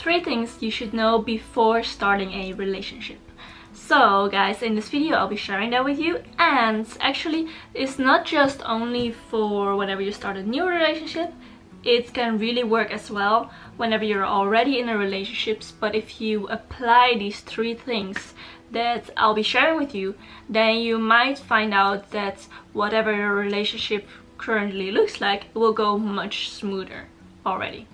3 things you should know before starting a relationship. So guys, in this video I'll be sharing that with you, and actually it's not just only for whenever you start a new relationship. It can really work as well whenever you're already in a relationship, but if you apply these 3 things that I'll be sharing with you, then you might find out that whatever your relationship currently looks like, it will go much smoother already.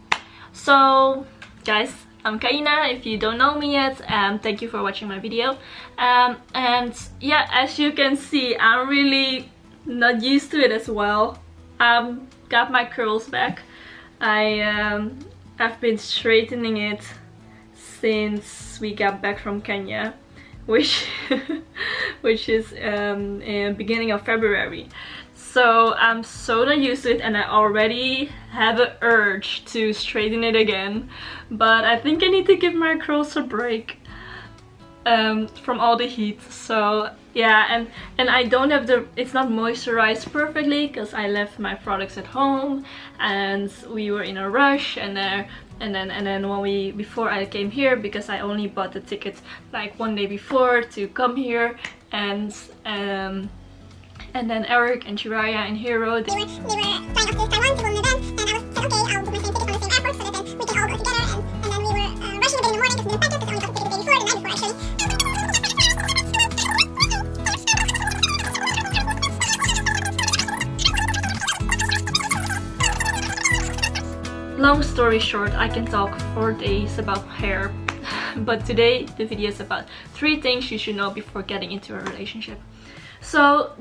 So guys, I'm Kaina. If you don't know me yet, thank you for watching my video. And yeah, as you can see, I'm really not used to it as well. Got my curls back. I've been straightening it since we got back from Kenya, which is in beginning of February. So I'm so not used to it, and I already have an urge to straighten it again, but I think I need to give my curls a break from all the heat. So yeah, and I don't have it's not moisturized perfectly because I left my products at home and we were in a rush, and then when before I came here, because I only bought the ticket like 1 day before to come here, and then Eric and Chiraya and Hero, they were flying off to Taiwan to go on an event, and I said okay, I'll book my same ticket on the same airport so that then we can all go together, and then we were rushing a bit in the morning because we didn't pack it, because I only got the ticket the day before, the night before actually. Long story short, I can talk for days about hair, but today the video is about 3 things you should know before getting into a relationship. So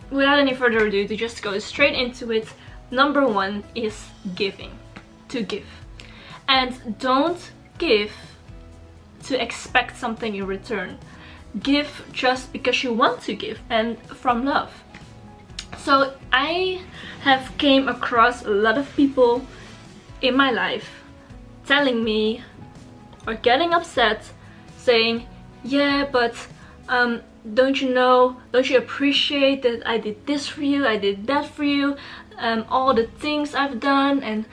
without any further ado, to just go straight into it, number 1 is giving. To give. And don't give to expect something in return. Give just because you want to give and from love. So I have came across a lot of people in my life telling me or getting upset, saying, yeah, but don't you appreciate that I did this for you, I did that for you, all the things I've done, and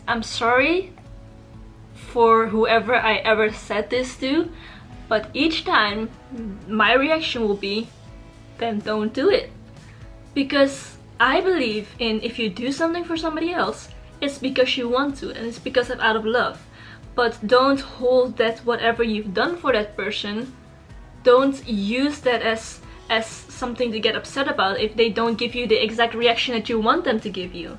I'm sorry for whoever I ever said this to, but each time my reaction will be, then don't do it. Because I believe in, if you do something for somebody else, it's because you want to, and it's because of out of love. But don't hold that whatever you've done for that person, don't use that as something to get upset about if they don't give you the exact reaction that you want them to give you.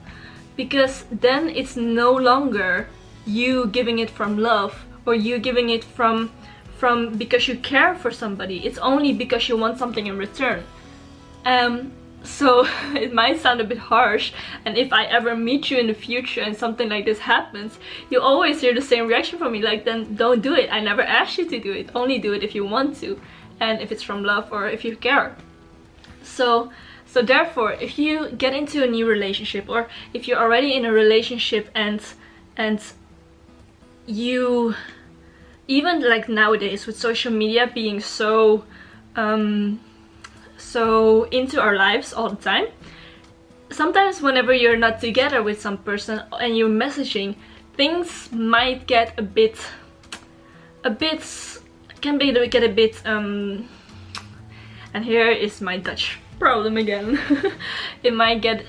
Because then it's no longer you giving it from love, or you giving it from because you care for somebody. It's only because you want something in return. So it might sound a bit harsh, and if I ever meet you in the future and something like this happens, you always hear the same reaction from me, like, then don't do it. I never asked you to do it. Only do it if you want to, and if it's from love or if you care. So therefore, if you get into a new relationship, or if you're already in a relationship and you, even like nowadays with social media being so into our lives all the time, sometimes whenever you're not together with some person and you're messaging, things might get a bit and here is my Dutch problem again. It might get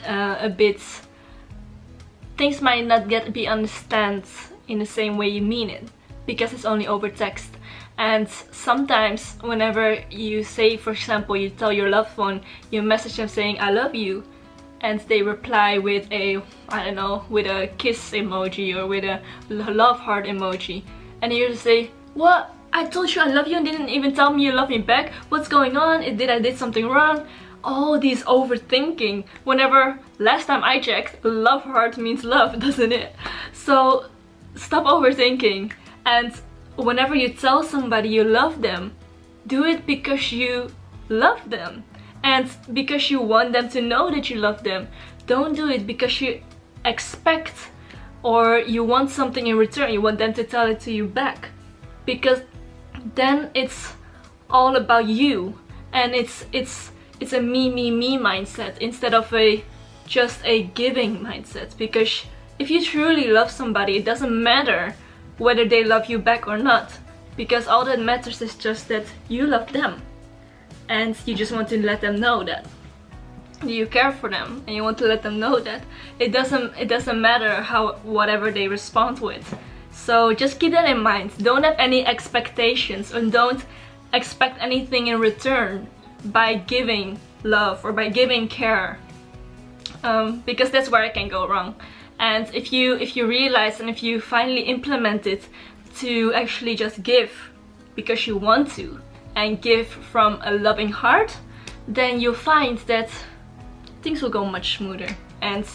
things might not be understood in the same way you mean it, because it's only over text. And sometimes whenever you say, for example, you tell your loved one, you message them saying I love you, and they reply with a, I don't know, with a kiss emoji or with a love heart emoji, and you just say, what? I told you I love you and didn't even tell me you love me back? What's going on? I did something wrong? All these overthinking, whenever last time I checked, love heart means love, doesn't it? So stop overthinking, and whenever you tell somebody you love them, do it because you love them and because you want them to know that you love them. Don't do it because you expect or you want something in return, you want them to tell it to you back, because then it's all about you, and it's a me mindset instead of just a giving mindset. Because if you truly love somebody, it doesn't matter whether they love you back or not, because all that matters is just that you love them, and you just want to let them know that you care for them, and you want to let them know that it doesn't matter how whatever they respond with. So just keep that in mind. Don't have any expectations, and don't expect anything in return by giving love or by giving care, because that's where it can go wrong. And if you realize and if you finally implement it to actually just give because you want to and give from a loving heart, then you'll find that things will go much smoother, and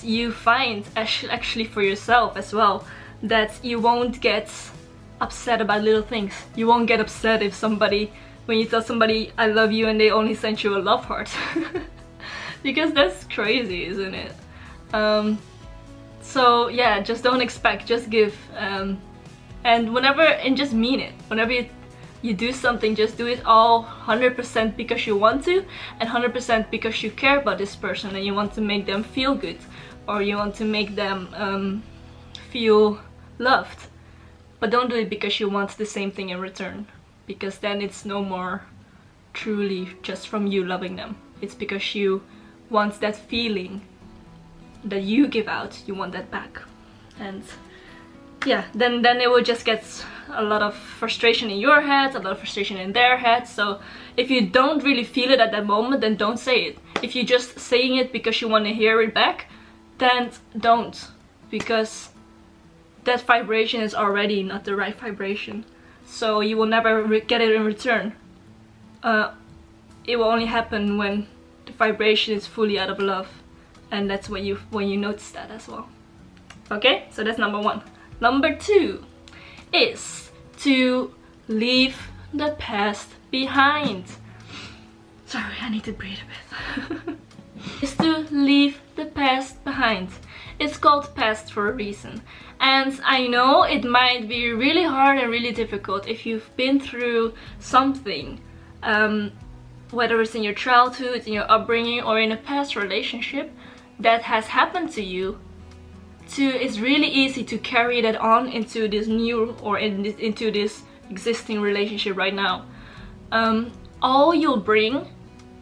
you find actually for yourself as well that you won't get upset about little things. You won't get upset if when you tell somebody I love you and they only send you a love heart. Because that's crazy, isn't it? So yeah, just don't expect, just give, and just mean it. Whenever you do something, just do it all 100% because you want to, and 100% because you care about this person and you want to make them feel good, or you want to make them feel loved. But don't do it because you want the same thing in return, because then it's no more truly just from you loving them. It's because you want that feeling that you give out, you want that back. And yeah, then it will just get a lot of frustration in your head, a lot of frustration in their head. So if you don't really feel it at that moment, then don't say it. If you're just saying it because you want to hear it back, then don't, because that vibration is already not the right vibration. So you will never get it in return. It will only happen when the vibration is fully out of love, and that's when you notice that as well. Okay, so that's number one. Number two is to leave the past behind. Sorry, I need to breathe a bit. Is to leave the past behind. It's called past for a reason. And I know it might be really hard and really difficult if you've been through something, whether it's in your childhood, in your upbringing, or in a past relationship that has happened to you. It's really easy to carry that on into this new or into this existing relationship right now. All you'll bring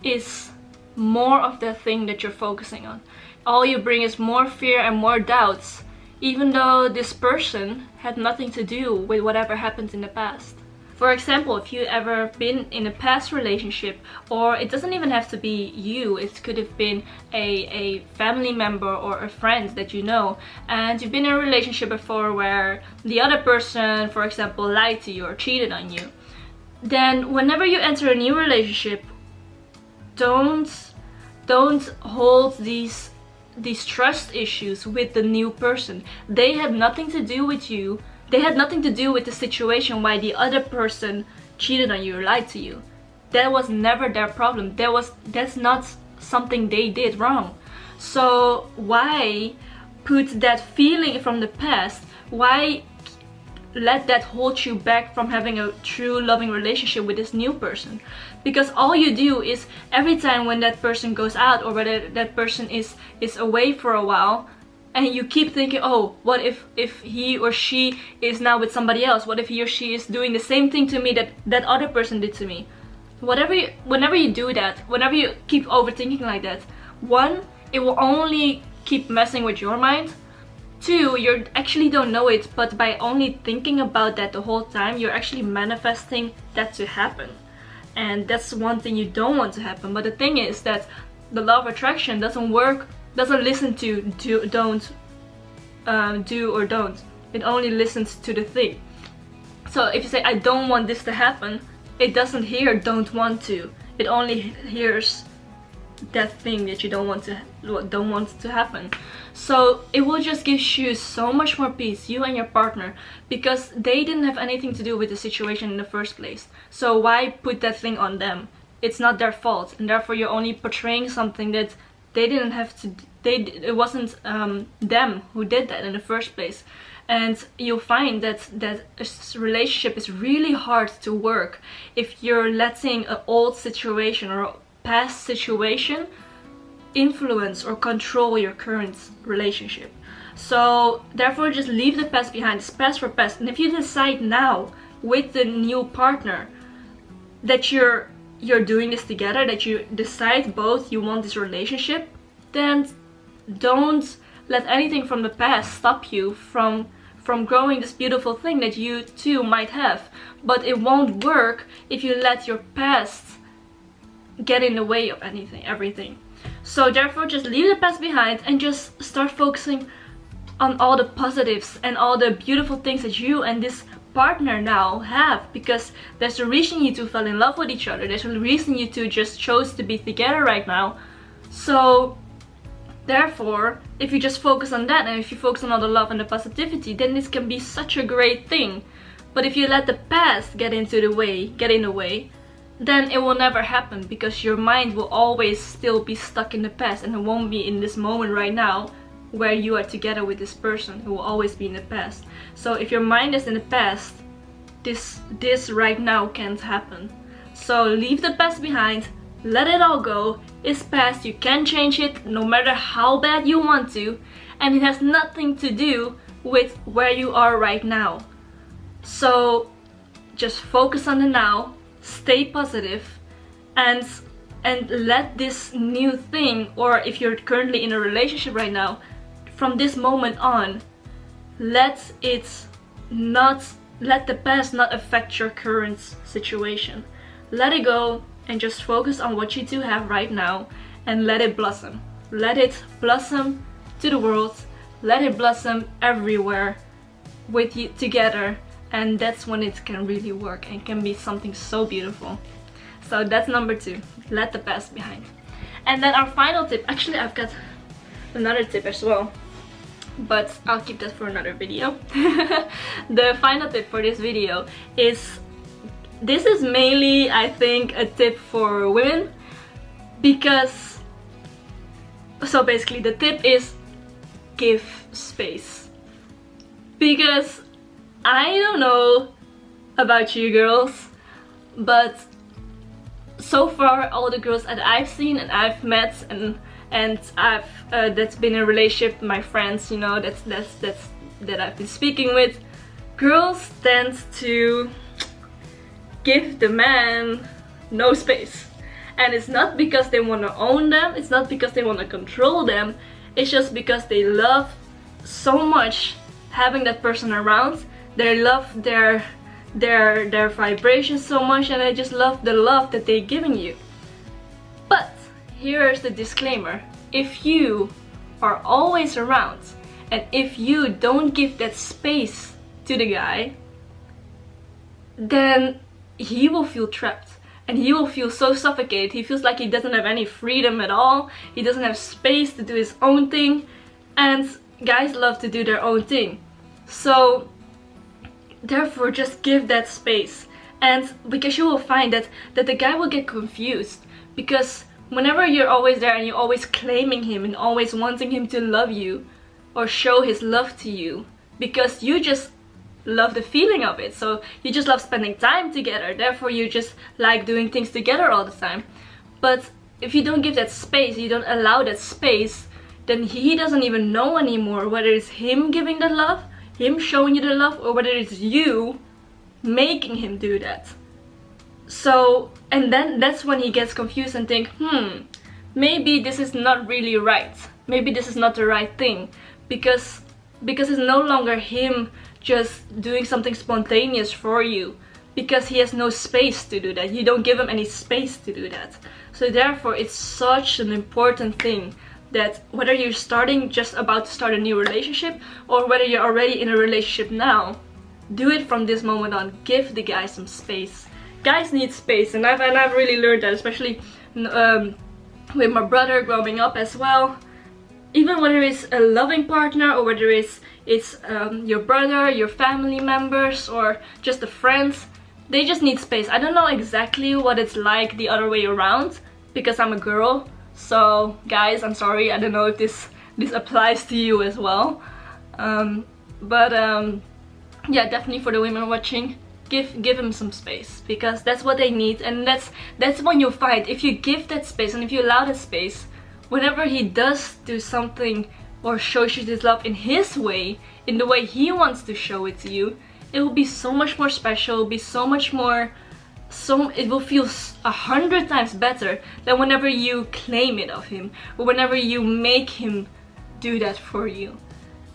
is more of that thing that you're focusing on. All you bring is more fear and more doubts, even though this person had nothing to do with whatever happened in the past. For example, if you ever been in a past relationship, or it doesn't even have to be you, it could have been a family member or a friend that you know, and you've been in a relationship before where the other person, for example, lied to you or cheated on you, then whenever you enter a new relationship, don't hold these trust issues with the new person. They had nothing to do with you. They had nothing to do with the situation why the other person cheated on you or lied to you. That was never their problem. That's not something they did wrong. So why put that feeling from the past? Why let that hold you back from having a true loving relationship with this new person? Because all you do is every time when that person goes out, or whether that person is away for a while, and you keep thinking, oh, what if he or she is now with somebody else? What if he or she is doing the same thing to me that other person did to me? Whenever you do that, whenever you keep overthinking like that, one, it will only keep messing with your mind. Two, you actually don't know it, but by only thinking about that the whole time, you're actually manifesting that to happen. And that's one thing you don't want to happen. But the thing is that the law of attraction doesn't listen to don't, do or don't. It only listens to the thing. So if you say I don't want this to happen, it doesn't hear don't want to. It only hears that thing that you don't want to happen. So it will just give you so much more peace, you and your partner, because they didn't have anything to do with the situation in the first place. So why put that thing on them? It's not their fault, and therefore you're only portraying something that they didn't have to. It wasn't them who did that in the first place. And you'll find that a relationship is really hard to work if you're letting an old situation or a past situation influence or control your current relationship. So therefore just leave the past behind. It's past for past. And if you decide now with the new partner that you're doing this together, that you decide both you want this relationship, then don't let anything from the past stop you from growing this beautiful thing that you two might have. But it won't work if you let your past get in the way of everything. So therefore just leave the past behind and just start focusing on all the positives and all the beautiful things that you and this partner now have, because there's a reason you two fell in love with each other. There's a reason you two just chose to be together right now. So therefore, if you just focus on that, and if you focus on all the love and the positivity, then this can be such a great thing. But if you let the past get in the way, then it will never happen, because your mind will always still be stuck in the past, and it won't be in this moment right now where you are together with this person. It will always be in the past. So if your mind is in the past, this right now can't happen. So leave the past behind, let it all go. It's past, you can change it no matter how bad you want to, and it has nothing to do with where you are right now. So just focus on the now, stay positive, and let this new thing, or if you're currently in a relationship right now, from this moment on, let the past not affect your current situation. Let it go and just focus on what you do have right now, and let it blossom. Let it blossom to the world. Let it blossom everywhere with you together, and that's when it can really work and can be something so beautiful. So that's number 2. Let the past behind. And then our final tip, actually I've got another tip as well, but I'll keep that for another video. The final tip for this video is, this is mainly, I think, a tip for women, because, so basically the tip is give space. Because I don't know about you girls, but so far all the girls that I've seen and I've met and I've that's been in a relationship, my friends, you know, that I've been speaking with, girls tend to give the man no space. And it's not because they want to own them, it's not because they want to control them, it's just because they love so much having that person around. They love their vibrations so much, and they just love the love that they're giving you. But here's the disclaimer: if you are always around and if you don't give that space to the guy, then he will feel trapped and he will feel so suffocated. He feels like he doesn't have any freedom at all. He doesn't have space to do his own thing, and guys love to do their own thing. So therefore just give that space, and because you will find that the guy will get confused, because whenever you're always there and you're always claiming him and always wanting him to love you or show his love to you, because you just love the feeling of it, so you just love spending time together, therefore you just like doing things together all the time. But if you don't give that space, you don't allow that space, then he doesn't even know anymore whether it's him giving the love, him showing you the love, or whether it's you making him do that. So, and then that's when he gets confused and think, maybe this is not really right, maybe this is not the right thing, because it's no longer him just doing something spontaneous for you, because he has no space to do that. You don't give him any space to do that. So therefore it's such an important thing that whether you're just about to start a new relationship, or whether you're already in a relationship now, do it from this moment on. Give the guy some space. Guys need space, and I've really learned that, especially with my brother growing up as well. Even whether it's a loving partner, or whether it's your brother, your family members, or just a friend, they just need space. I don't know exactly what it's like the other way around, because I'm a girl. So guys, I'm sorry, I don't know if this applies to you as well. Yeah, definitely for the women watching, give him some space, because that's what they need, and that's when you'll find, if you give that space and if you allow that space, whenever he does do something or shows you this love in his way, in the way he wants to show it to you, it will be so much more special. It will be so much more, it will feel 100 times better than whenever you claim it of him, or whenever you make him do that for you.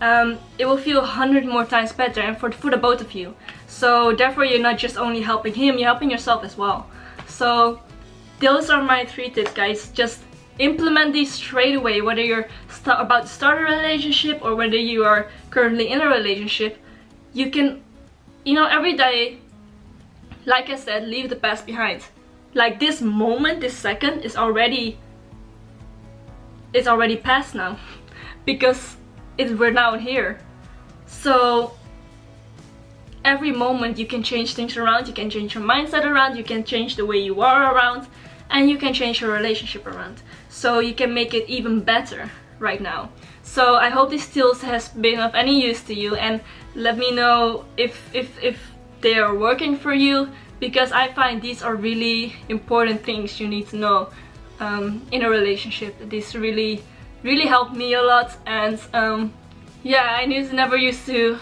It will feel 100 more times better, and for the both of you. So therefore you're not just only helping him, you're helping yourself as well. So those are my 3 tips, guys. Just implement these straight away, whether you're about to start a relationship or whether you are currently in a relationship. You can, you know, every day, like I said, leave the past behind. Like this moment, this second is already past now because we're now here. So every moment you can change things around, you can change your mindset around, you can change the way you are around, and you can change your relationship around. So you can make it even better right now. So I hope these tools has been of any use to you, and let me know if they are working for you, because I find these are really important things you need to know in a relationship. This really helped me a lot, and yeah, I never used to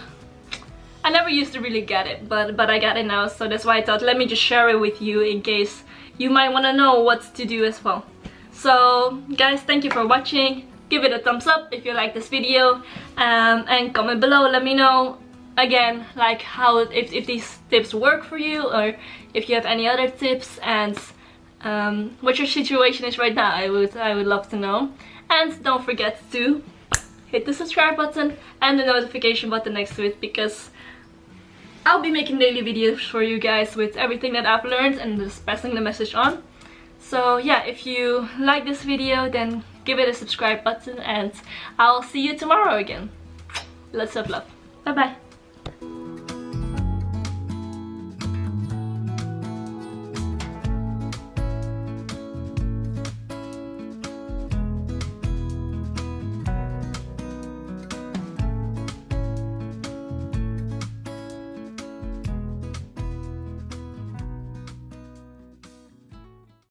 really get it, but I got it now. So that's why I thought, let me just share it with you in case you might want to know what to do as well. So guys, thank you for watching. Give it a thumbs up if you like this video, and comment below. Let me know again, like how if these tips work for you, or if you have any other tips, and what your situation is right now. I would love to know. And don't forget to hit the subscribe button and the notification button next to it, because I'll be making daily videos for you guys with everything that I've learned and just passing the message on. So yeah, if you like this video, then give it a subscribe button, and I'll see you tomorrow again. Lots of love. Bye bye.